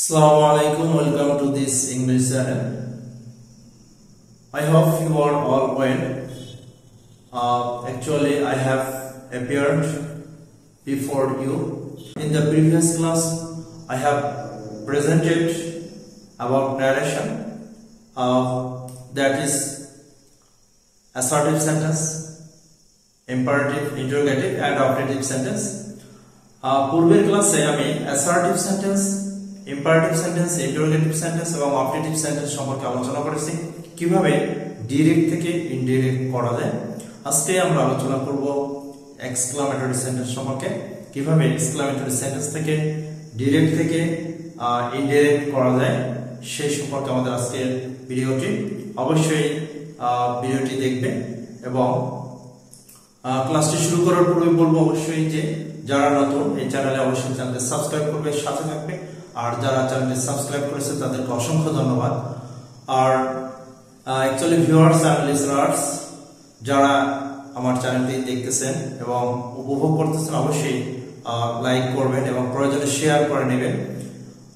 Assalamu alaikum, welcome to this English channel. I hope you are all well. Actually, I have appeared before you. In the previous class, I have presented about narration, that is assertive sentence, imperative, interrogative and operative sentence. পূর্বের ক্লাসে আমি assertive sentence, imperative sentence, interrogative sentence এবং operative sentence সম্পর্কে আলোচনা করেছি কিভাবে direct থেকে indirect করা যায়। আজকে আমরা আলোচনা করব এক্সক্লামেটরি সেন্টেন্স সম্পর্কে, কিভাবে এক্সক্লামেটরি সেন্টেন্স থেকে ডাইরেক্ট থেকে ইনডাইরেক্ট করা যায় সেই সম্পর্কে আমাদের আজকের ভিডিওটি। অবশ্যই ভিডিওটি দেখবেন এবং ক্লাসটি শুরু করার পূর্বে বলবো অবশ্যই যে যারা নতুন এই চ্যানেলে অবশ্যই চ্যানেলটি সাবস্ক্রাইব করবে, সাথে থাকবে। আর যারা চ্যানেলটি সাবস্ক্রাইব করেছে তাদেরকে অসংখ্য ধন্যবাদ। আর অ্যাকচুয়ালি ভিউয়ার্স এন্ড লিসনার্স যারা আমার চ্যানেলটি দেখতেছেন এবং উপভোগ করতেছেন অবশ্যই লাইক করবেন এবং প্রয়োজনে শেয়ার করে নেবেন।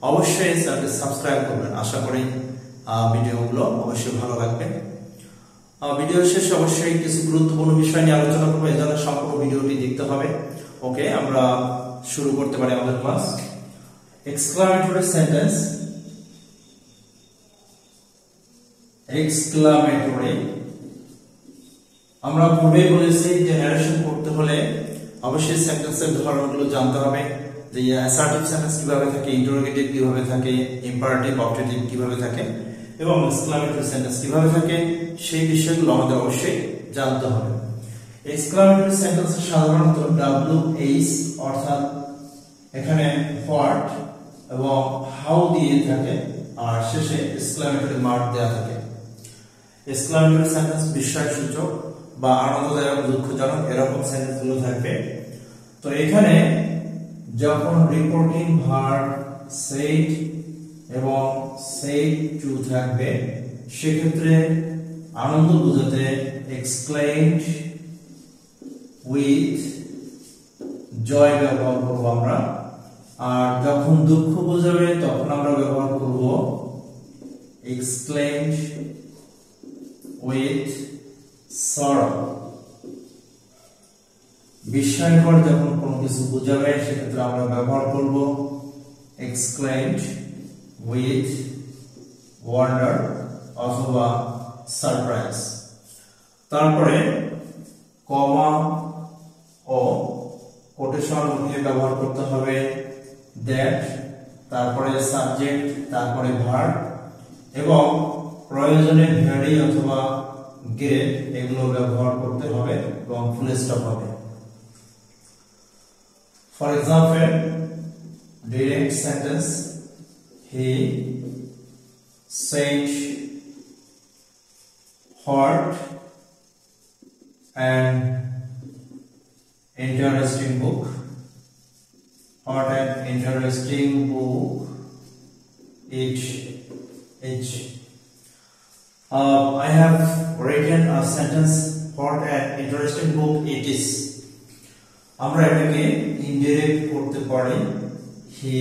অবশ্যই চ্যানেলটি সাবস্ক্রাইব করবেন। আশা করি ভিডিওগুলো অবশ্যই ভালো লাগবে। ভিডিও শেষে অবশ্যই কিছু গুরুত্বপূর্ণ বিষয় নিয়ে আলোচনা করবো, এজন্য সম্পূর্ণ ভিডিওটি দেখতে হবে। ওকে, আমরা শুরু করতে পারি আমাদের ক্লাস। এক্সক্লামেটরি সেন্টেন্স, এক্সক্লামেটরি আমরা পূর্বে বলেছি যে ন্যারেশন করতে হলে অবশ্যই সেন্টেন্সের ধরনগুলো জানতে হবে, যে অ্যাসার্টিভ সেন্টেন্স কিভাবে থাকে, ইন্টারোগেটিভ কিভাবে থাকে, ইম্পারেটিভ, অবজেক্টিভ কিভাবে থাকে এবং এক্সক্লামেটরি সেন্টেন্স কিভাবে থাকে, সেই বিষয়গুলো আমাদের অবশ্যই জানতে হবে। এক্সক্লামেটরি সেন্টেন্স সাধারণত WH অর্থাৎ এখানে হোয়াট এবং হাউ দিয়ে থাকে আর শেষে এক্সক্লামেটরি মার্ক দেয়া থাকে। এক্সক্লামেটরি সেন্টেন্স বিস্ময়সূচক বা আনন্দদায়ক, দুঃখজনক এরকম সেন্টেন্স গুলো থাকবে। তো এখানে যখন রিপোর্টিং ভার্ব said এবং said to থাকবে সেক্ষেত্রে আনন্দ বোঝাতে exclaimed with joy ব্যবহার করব আমরা। আর যখন দুঃখ বোঝাবে তখন আমরা ব্যবহার করব exclaimed with sorrow। বিস্ময়কর যখন কোনো কিছু বোঝাবে সেক্ষেত্রে আমরা ব্যবহার করব exclaimed with wonder অথবা surprise। তারপরে কমা ও কোটেশন দিয়ে ব্যবহার করতে হবে that, তারপরে সাবজেক্ট, তারপরে ভার্ব এবং প্রয়োজনে ভেরি অথবা গ্রেড এগুলো ব্যবহার করতে হবে এবং ফুল স্টপ হবে। For example, direct sentence, he said what an interesting book, what an interesting book it is. I have written a sentence, what an interesting book it is. আমরা এটাকে indirect করতে পারি he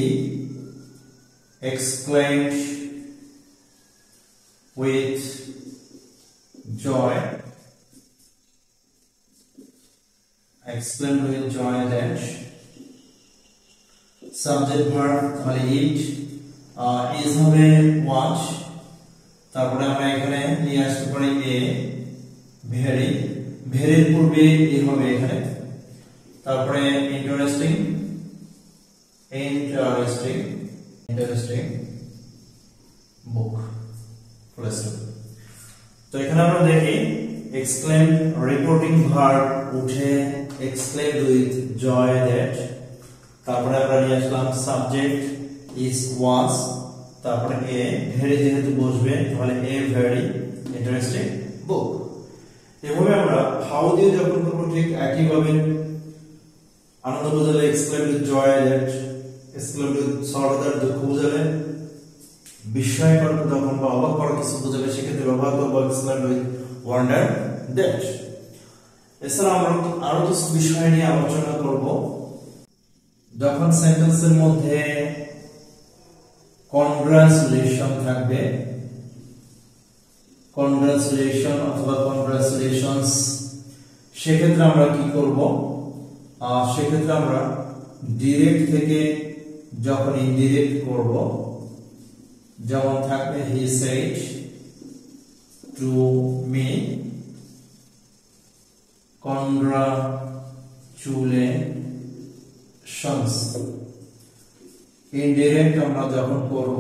exclaimed with joy, exclaimed with joy that subject verb তাহলে it is হবে watch, তারপরে আমরা এখানে নিয়ে আসতে পারি a very, ভেরির পূর্বে এ হবে এখানে, তারপরে interesting, interesting book full stop. তো এখানে আমরা দেখি exclaimed রিপোর্টিং ভার্ব উঠে exclaimed with joy that, তারপরে আমরা নিয়ে আসলাম সাবজেক্ট is was, তারপরে a ভেরি যেহেতু বসবে তাহলে a very interesting book। এভাবে আমরা হাউ দিয়ে যখন করব ঠিক একই ভাবে আনন্দ বোঝালে exclaimed with joy that, exclaimed with sorrow that দুঃখ বোঝালে, বিস্ময়কর যখন বা অবাক করা কিছু বোঝালে সেক্ষেত্রে ব্যবহার করব exclaimed with wonder that। এছাড়া আমরা আরো কিছু বিষয় নিয়ে আলোচনা করব। যখন সেন্টেন্সের মধ্যে কনগ্রাচুলেশন থাকবে, কনগ্রাচুলেশন অথবা কনগ্রাচুলেশনস। সেক্ষেত্রে আমরা কি করব, সেক্ষেত্রে আমরা ডিরেক্ট থেকে যখন ইনডিরেক্ট করব, যেমন থাকবে হি said to me congratulations. Indirect আমরা যখন করব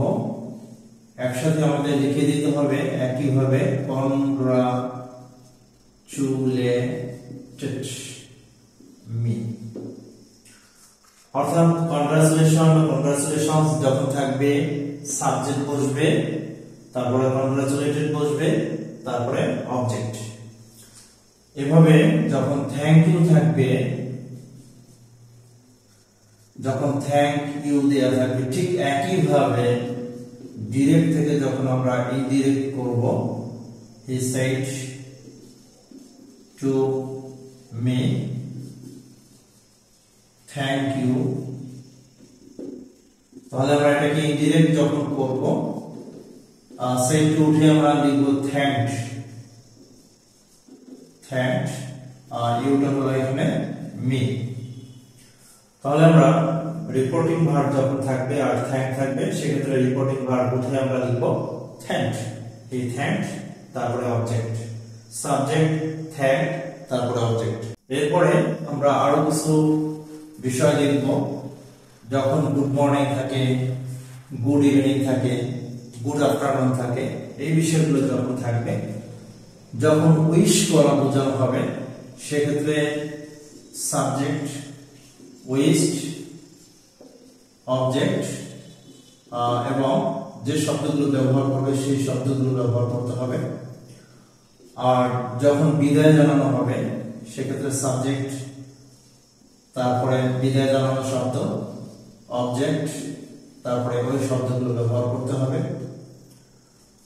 একসাথে আমাদের লিখে দিতে হবে একইভাবে কনগ্রাচুলেটেড মি। অর্থাৎ কনগ্রাচুলেশন বা কনগ্রাচুলেশনস যখন থাকবে সাবজেক্ট বসবে, তারপরে কনগ্রাচুলেটেড বসবে, তারপরে অবজেক্ট। এভাবে যখন থ্যাংক ইউ থাকবে, যখন থ্যাংক ইউ দেয়া থাকবে, ঠিক একইভাবে ডিরেক্ট থেকে যখন আমরা ইনডিরেক্ট করব, he said to me thank you, তাহলে আমরা এটাকে ইনডিরেক্ট যখন করব সেড টু উঠে আমরা লিখব থ্যাঙ্কড, থ্যাঙ্কড, আর ইউটা হলো এখানে মি। তাহলে আমরা রিপোর্টিং ভার্ব যখন থাকবে আর থ্যাঙ্ক থাকবে, সেক্ষেত্রে রিপোর্টিং ভার্ব উঠে আমরা লিখব থ্যাঙ্কড, হি থ্যাঙ্কড, তারপরে অবজেক্ট, সাবজেক্ট থ্যাঙ্ক, তারপরে অবজেক্ট। এরপরে আমরা আরো কিছু বিষয় লিখব। যখন গুড মর্নিং থাকে, গুড ইভিনিং থাকে, গুড আফটারনুন থাকে, এই বিষয়গুলো যখন থাকবে, যখন উইশ করা বোঝানো হবে, সেক্ষেত্রে সাবজেক্ট উইশড, অবজেক্ট, এবং যে শব্দগুলো ব্যবহার করবে সেই শব্দগুলো ব্যবহার করতে হবে। আর যখন বিদায় জানানো হবে, সেক্ষেত্রে সাবজেক্ট, তারপরে বিদায় জানানো শব্দ, অবজেক্ট, তারপরে ওই শব্দগুলো ব্যবহার করতে হবে।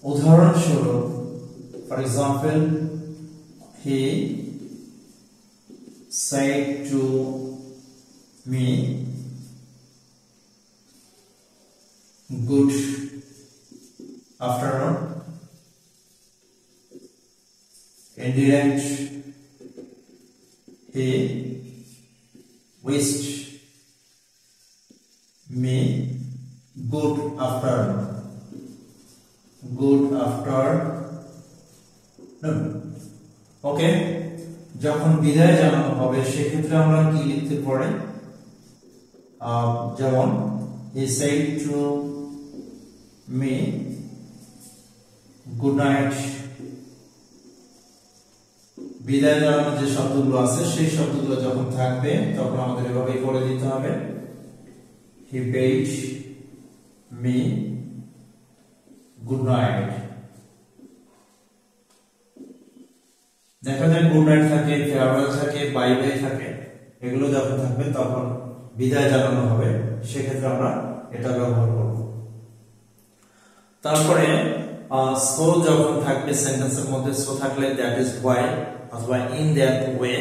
উদাহরণস্বরূপ, for example, he said to me good afternoon. Indirect, he wished me good afternoon. Good afternoon. ওকে, যখন বিদায় জানানো হবে সেক্ষেত্রে আমরা কি লিখতে পারি, যেমন he said to me good night। বিদায় জানানোর যে শব্দগুলো আছে সেই শব্দগুলো যখন থাকবে তখন আমাদের এভাবে করে দিতে হবে, he bade me good night। দেখা যায় গুড নাইট থাকে, ফেয়ারওয়েল থাকে, বাই বাই থাকে, এগুলো যখন থাকবে তখন বিদায় জানানো হবে, সেক্ষেত্রে আমরা এটা ব্যবহার করব। তারপরে সো যখন থাকবে সেন্টেন্সের মধ্যে, সো থাকলে দ্যাট ইজ হোয়াই অথবা ইন দ্যাট ওয়ে।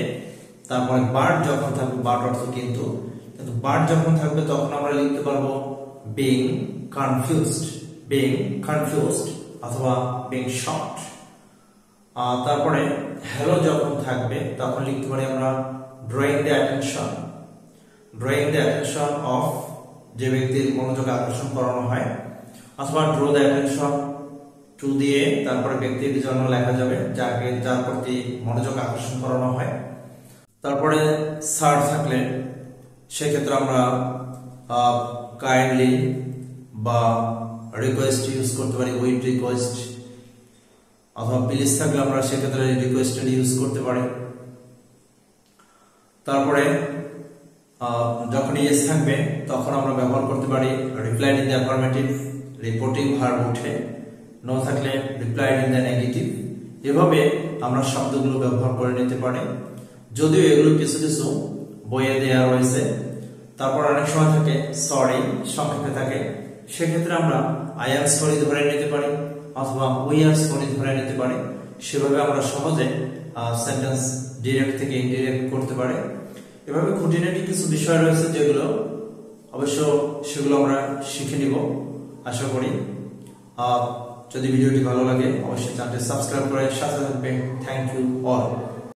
তারপরে বাট যখন থাকবে, বাট অর্থ কিন্তু, কিন্তু বাট যখন থাকবে তখন আমরা লিখতে পারবো বিং কনফিউজড, বিং কনফিউজড অথবা বিং শকড। তারপরে হ্যালো যখন থাকবে তখন লিখতে পারি আমরা drawing the attention, drawing the attention of, যে ব্যক্তির মনোযোগ আকর্ষণ করানো হয়, অথবা ড্র দ্য অ্যাটেনশন টু দিয়ে তারপরে ব্যক্তির জন্য লেখা যাবে যাকে, যার প্রতি মনোযোগ আকর্ষণ করানো হয়। তারপরে স্যার থাকলে সেক্ষেত্রে আমরা কাইন্ডলি বা রিকোয়েস্ট ইউজ করতে পারি, উইথ রিকোয়েস্ট, অথবা প্লিজ থাকলে আমরা সেক্ষেত্রে রিকোয়েস্টেড ইউজ করতে পারি। তারপরে যখন ইয়েস থাকবে তখন আমরা ব্যবহার করতে পারি replied in the affirmative, reporting verb উঠে, নো থাকলে রিপ্লাইড ইন দ্য নেগেটিভ। এভাবে আমরা শব্দগুলো ব্যবহার করে নিতে পারি, যদিও এগুলো কিছু কিছু বইয়ে দেওয়া রয়েছে। তারপর অনেক সময় থাকে সরি সংক্ষেপে থাকে, সেক্ষেত্রে আমরা আই এম সরি ধরে নিতে পারি অথবা উই আর সরি ধরে নিতে পারি। সেভাবে আমরা সহজে সেন্টেন্স ডিরেক্ট থেকে ইনডিরেক্ট করতে পারি। এভাবে খুঁটিনাটি কিছু বিষয় রয়েছে যেগুলো অবশ্য সেগুলো আমরা শিখে নিব। আশা করি। যদি ভিডিওটি ভালো লাগে অবশ্যই চ্যানেলটি সাবস্ক্রাইব করে সাথে থাকবেন। Thank you all.